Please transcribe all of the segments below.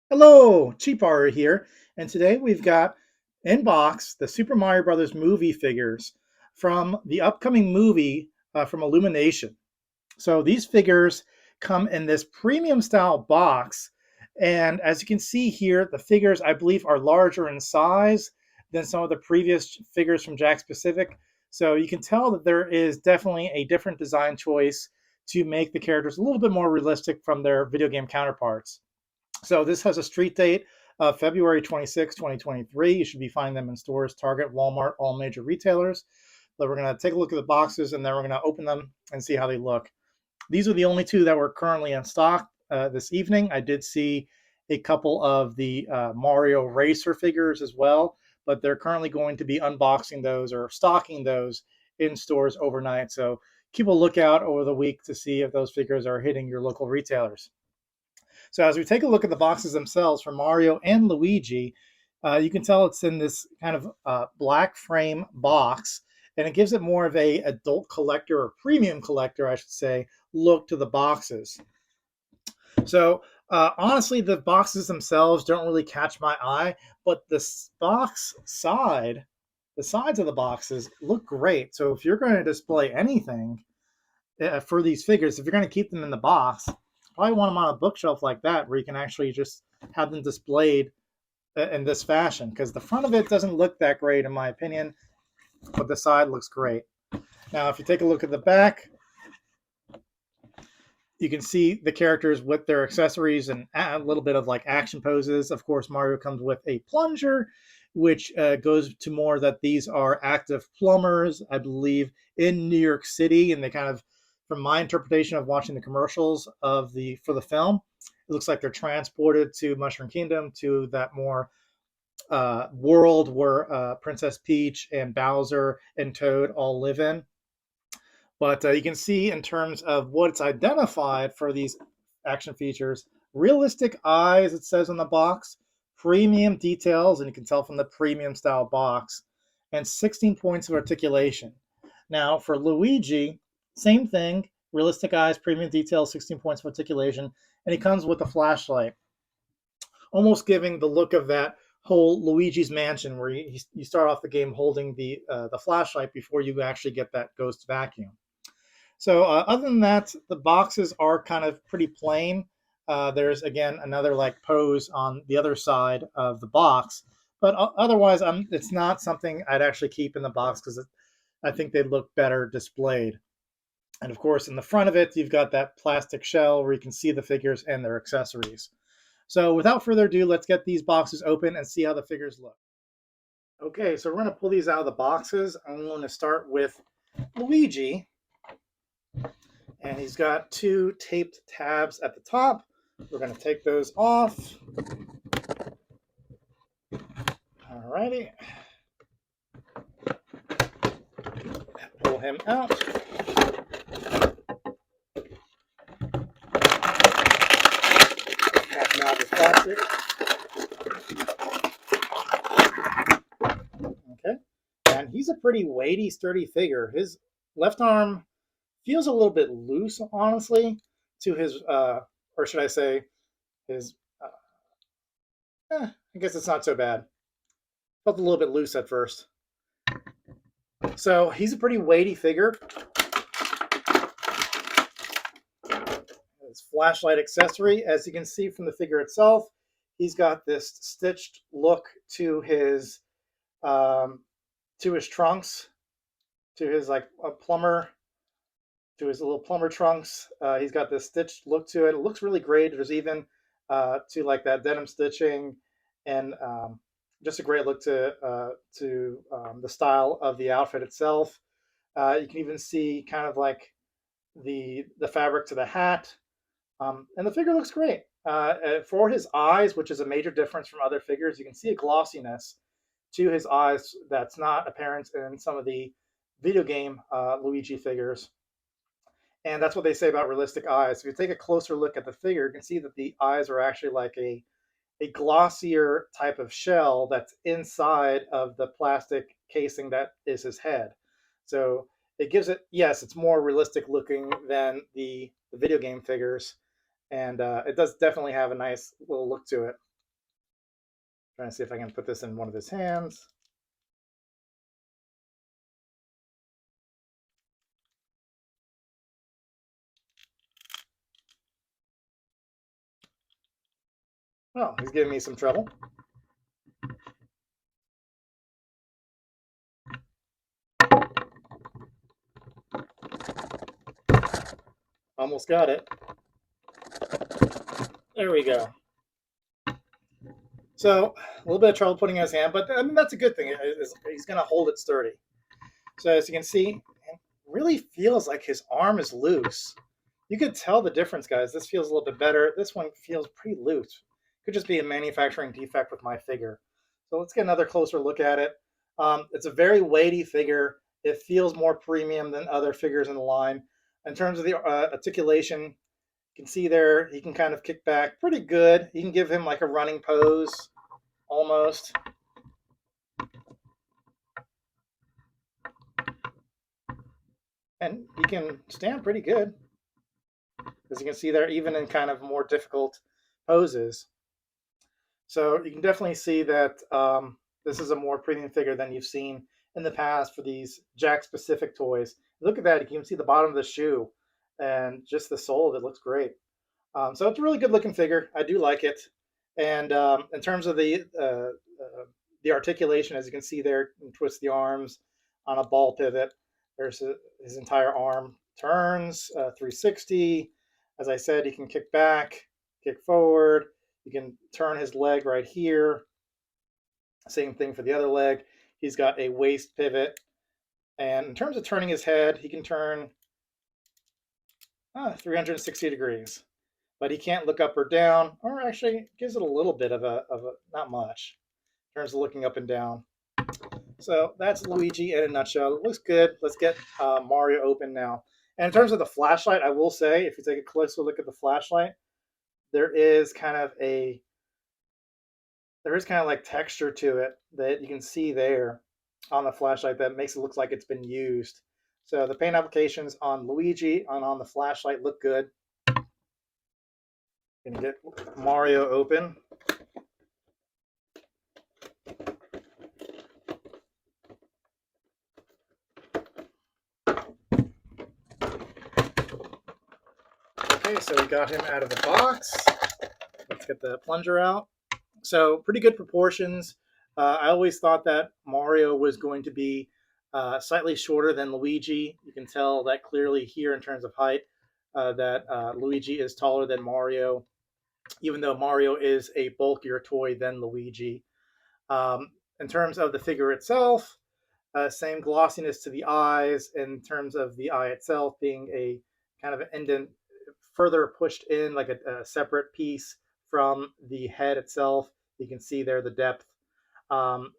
Hello, Cheapario here, and today we've got in box the Super Mario Brothers movie figures from the upcoming movie from Illumination. So these figures come in this premium style box, and as you can see here, the figures I believe are larger in size than some of the previous figures from Jakks Pacific. So you can tell that there is definitely a different design choice to make the characters a little bit more realistic from their video game counterparts. So this has a street date of February 26, 2023. You should be finding them in stores, Target, Walmart, all major retailers. But we're going to take a look at the boxes and then we're going to open them and see how they look. These are the only two that were currently in stock this evening. I did see a couple of the Mario Racer figures as well, but they're currently going to be unboxing those or stocking those in stores overnight. So keep a lookout over the week to see if those figures are hitting your local retailers. So as we take a look at the boxes themselves for Mario and Luigi, you can tell it's in this kind of black frame box, and it gives it more of a adult collector or premium collector, I should say, look to the boxes. So honestly, the boxes themselves don't really catch my eye, but the sides of the boxes look great. So if you're going to display anything for these figures, if you're going to keep them in the box, probably want them on a bookshelf like that where you can actually just have them displayed in this fashion, because the front of it doesn't look that great in my opinion, but the side looks great. Now if you take a look at the back, you can see the characters with their accessories and a little bit of like action poses. Of course, Mario comes with a plunger, which goes to more that these are active plumbers, I believe, in New York City, and they kind of, from my interpretation of watching the commercials of the for the film, it looks like they're transported to Mushroom Kingdom, to that more world where Princess Peach and Bowser and Toad all live in. But you can see in terms of what's identified for these action features, realistic eyes, it says on the box, premium details, and you can tell from the premium style box, and 16 points of articulation. Now for Luigi, same thing, realistic eyes, premium details, 16 points of articulation, and he comes with a flashlight, almost giving the look of that whole Luigi's Mansion, where you start off the game holding the flashlight before you actually get that ghost vacuum. So other than that, the boxes are kind of pretty plain. There's again another like pose on the other side of the box, but otherwise, it's not something I'd actually keep in the box because I think they look better displayed. And of course, in the front of it, you've got that plastic shell where you can see the figures and their accessories. So without further ado, let's get these boxes open and see how the figures look. Okay, so we're going to pull these out of the boxes. I'm going to start with Luigi. And he's got two taped tabs at the top. We're going to take those off. Alrighty. Pull him out. Half knob is plastic. Okay. And he's a pretty weighty, sturdy figure. His left arm feels a little bit loose, honestly, to his, or should I say, his, I guess it's not so bad. Felt a little bit loose at first. So he's a pretty weighty figure. His flashlight accessory, as you can see from the figure itself, he's got this stitched look to his trunks, to his like a plumber, to his little plumber trunks. He's got this stitched look to it. It looks really great. There's even to like that denim stitching, and just a great look to the style of the outfit itself. You can even see kind of like the fabric to the hat, and the figure looks great. For his eyes, which is a major difference from other figures, you can see a glossiness to his eyes that's not apparent in some of the video game Luigi figures. And that's what they say about realistic eyes. If you take a closer look at the figure, you can see that the eyes are actually like a glossier type of shell that's inside of the plastic casing that is his head. So it gives it, yes, it's more realistic looking than the video game figures. And it does definitely have a nice little look to it. Trying to see if I can put this in one of his hands. Oh, he's giving me some trouble. Almost got it. There we go. So a little bit of trouble putting in his hand, but I mean, that's a good thing. He's going to hold it sturdy. So as you can see, it really feels like his arm is loose. You could tell the difference, guys. This feels a little bit better. This one feels pretty loose. Could just be a manufacturing defect with my figure. So let's get another closer look at it. It's a very weighty figure. It feels more premium than other figures in the line. In terms of the articulation, you can see there he can kind of kick back pretty good. You can give him like a running pose almost. And he can stand pretty good. As you can see there, even in kind of more difficult poses. So you can definitely see that this is a more premium figure than you've seen in the past for these Jack-specific toys. Look at that. You can see the bottom of the shoe and just the sole. It looks great. So it's a really good-looking figure. I do like it. And in terms of the articulation, as you can see there, you can twist the arms on a ball pivot. There's his entire arm turns 360. As I said, he can kick back, kick forward. You can turn his leg right here. Same thing for the other leg. He's got a waist pivot. And in terms of turning his head, he can turn 360 degrees. But he can't look up or down, or actually gives it a little bit of a not much, in terms of looking up and down. So that's Luigi in a nutshell. It looks good. Let's get Mario open now. And in terms of the flashlight, I will say, if you take a closer look at the flashlight, there is kind of like texture to it that you can see there on the flashlight that makes it look like it's been used. So the paint applications on Luigi and on the flashlight look good. Gonna get Mario open. Okay, so we got him out of the box. Let's get the plunger out. So pretty good proportions. I always thought that Mario was going to be slightly shorter than Luigi. You can tell that clearly here in terms of height, that Luigi is taller than Mario, even though Mario is a bulkier toy than Luigi. In terms of the figure itself, same glossiness to the eyes in terms of the eye itself being a kind of an indent further pushed in like a separate piece from the head itself. You can see there the depth. Um,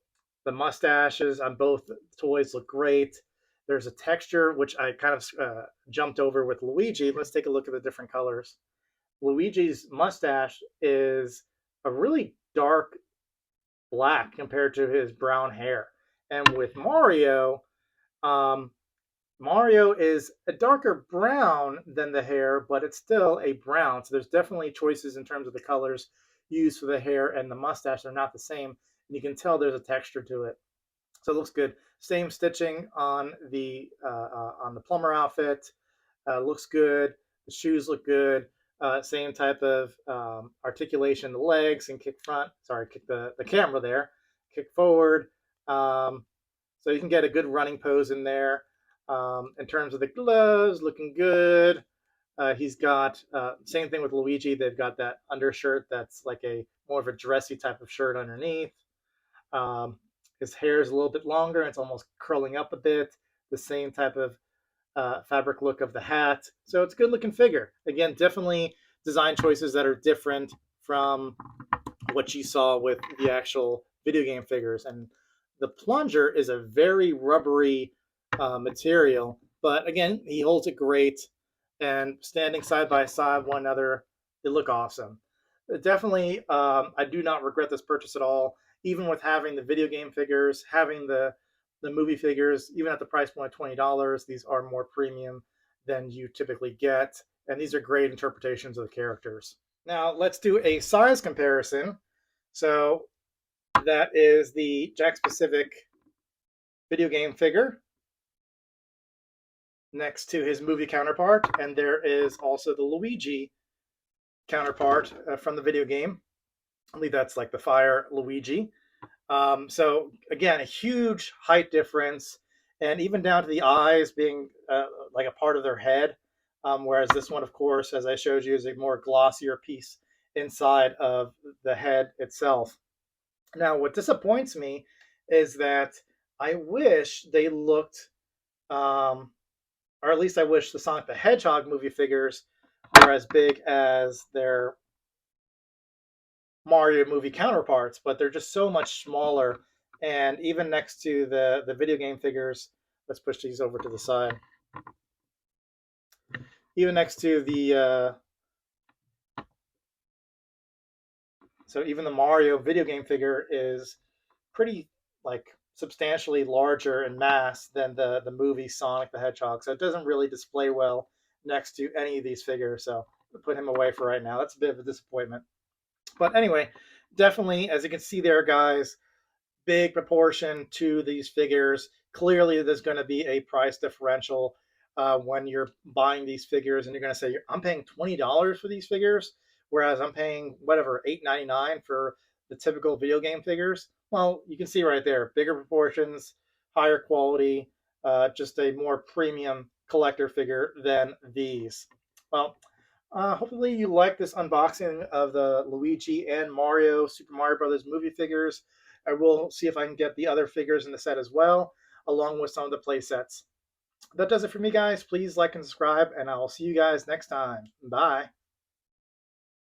the mustaches on both toys look great. There's a texture which I kind of jumped over with Luigi. Let's take a look at the different colors. Luigi's mustache is a really dark black compared to his brown hair. And with Mario, Mario is a darker brown than the hair, but it's still a brown. So there's definitely choices in terms of the colors used for the hair and the mustache. They're not the same. And you can tell there's a texture to it. So it looks good. Same stitching on the plumber outfit. Looks good. The shoes look good. Same type of articulation. The legs and kick front. Sorry, kick the camera there. Kick forward. So you can get a good running pose in there. In terms of the gloves, looking good. He's got same thing with Luigi. They've got that undershirt that's like a more of a dressy type of shirt underneath. His hair is a little bit longer. It's almost curling up a bit. The same type of fabric look of the hat. So it's a good looking figure. Again, definitely design choices that are different from what you saw with the actual video game figures. And the plunger is a very rubbery material, but again, he holds it great. And standing side by side one another, they look awesome. Definitely, I do not regret this purchase at all. Even with having the video game figures, having the movie figures, even at the price point of $20, these are more premium than you typically get. And these are great interpretations of the characters. Now let's do a size comparison. So That is the Jack Specific video game figure next to his movie counterpart, and there is also the Luigi counterpart from the video game. I believe that's like the Fire Luigi. So again, a huge height difference, and even down to the eyes being like a part of their head. Whereas this one, of course, as I showed you, is a more glossier piece inside of the head itself. Now, what disappoints me is that I wish they looked, or at least I wish the Sonic the Hedgehog movie figures were as big as their Mario movie counterparts, but they're just so much smaller. And even next to the video game figures, let's push these over to the side. Even next to the so even the Mario video game figure is pretty like substantially larger in mass than the movie Sonic the Hedgehog. So it doesn't really display well next to any of these figures. So we'll put him away for right now. That's a bit of a disappointment. But anyway, definitely, as you can see there, guys, big proportion to these figures. Clearly, there's going to be a price differential when you're buying these figures, and you're going to say, "I'm paying $20 for these figures," whereas I'm paying whatever $8.99 for the typical video game figures. Well, you can see right there, bigger proportions, higher quality, just a more premium collector figure than these. Well, hopefully you like this unboxing of the Luigi and Mario Super Mario Brothers movie figures. I will see if I can get the other figures in the set as well, along with some of the play sets. That does it for me, guys. Please like and subscribe, and I'll see you guys next time. Bye.